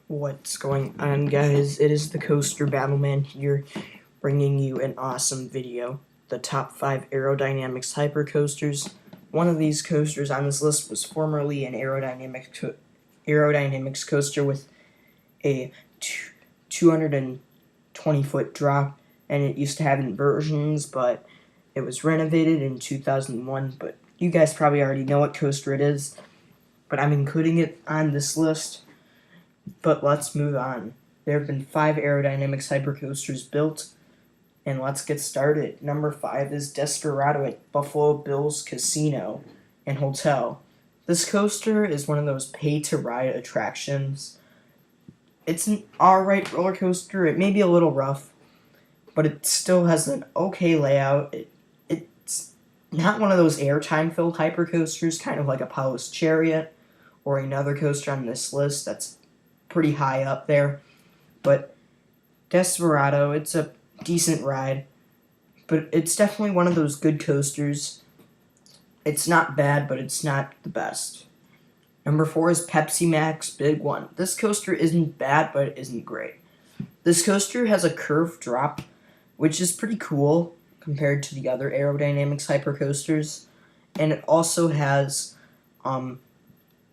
What's going on, guys? It is the Coaster Battleman here, bringing you an awesome video. The top 5 aerodynamics hypercoasters. One of these coasters on this list was formerly an aerodynamics coaster with a 220-foot drop, and it used to have inversions, but it was renovated in 2001. But you guys probably already know what coaster it is, but I'm including it on this list. But let's move on. There have been 5 aerodynamics hypercoasters built, and let's get started. Number 5 is Desperado at Buffalo Bills Casino and Hotel. This coaster is one of those pay-to-ride attractions. It's an alright roller coaster. It may be a little rough, but it still has an okay layout. It's not one of those airtime-filled hypercoasters, kind of like Apollo's Chariot or another coaster on this list that's pretty high up there. But Desperado, it's a decent ride, but it's definitely one of those good coasters. It's not bad, but it's not the best. Number 4 is Pepsi Max Big One. This coaster isn't bad, but it isn't great. This coaster has a curved drop, which is pretty cool compared to the other aerodynamics hypercoasters, and it also has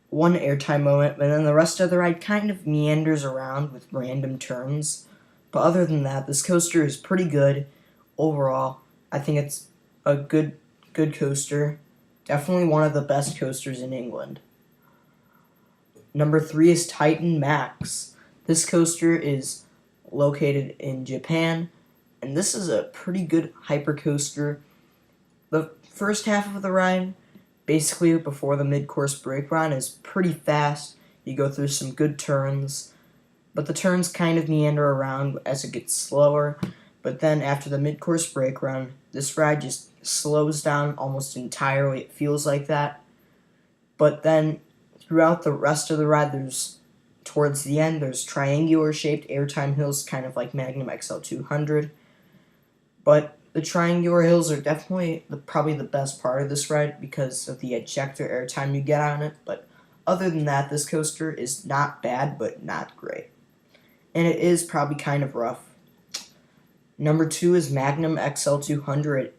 one airtime moment, but then the rest of the ride kind of meanders around with random turns. But other than that, this coaster is pretty good overall. I think it's a good coaster. Definitely one of the best coasters in England. Number 3 is Titan Max. This coaster is located in Japan, and this is a pretty good hypercoaster. The first half of the ride, basically before the mid-course brake run, is pretty fast. You go through some good turns, but the turns kind of meander around as it gets slower. But then after the mid-course brake run, this ride just slows down almost entirely. It feels like that. But then throughout the rest of the ride, towards the end, there's triangular-shaped airtime hills, kind of like Magnum XL 200. But the triangular hills are definitely probably the best part of this ride because of the ejector airtime you get on it. But other than that, this coaster is not bad, but not great. And it is probably kind of rough. Number 2 is Magnum XL 200.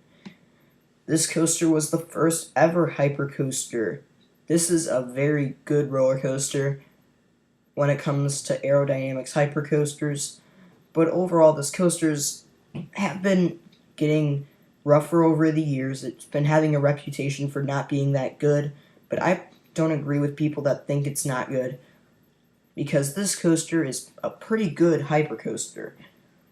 This coaster was the first ever hypercoaster. This is a very good roller coaster when it comes to aerodynamics hypercoasters. But overall, this coaster's have been getting rougher over the years. It's been having a reputation for not being that good, but I don't agree with people that think it's not good, because this coaster is a pretty good hypercoaster.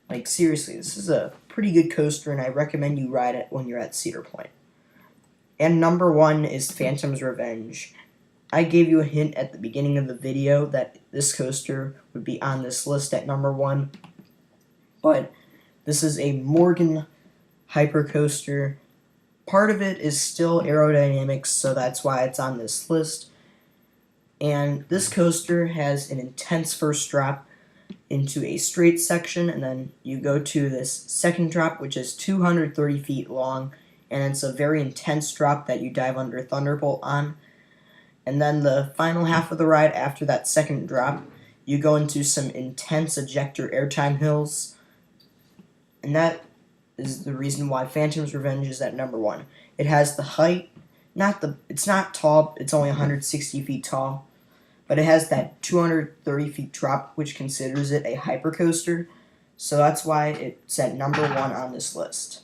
Like, seriously, this is a pretty good coaster, and I recommend you ride it when you're at Cedar Point. And number 1 is Phantom's Revenge. I gave you a hint at the beginning of the video that this coaster would be on this list at number 1, but this is a Morgan hypercoaster. Part of it is still aerodynamics, so that's why it's on this list. And this coaster has an intense first drop into a straight section, and then you go to this second drop, which is 230 feet long, and it's a very intense drop that you dive under Thunderbolt on. And then the final half of the ride, after that second drop, you go into some intense ejector airtime hills, and that is the reason why Phantom's Revenge is at number 1. It has the height, it's not tall, it's only 160 feet tall, but it has that 230 feet drop, which considers it a hypercoaster, so that's why it's at number 1 on this list.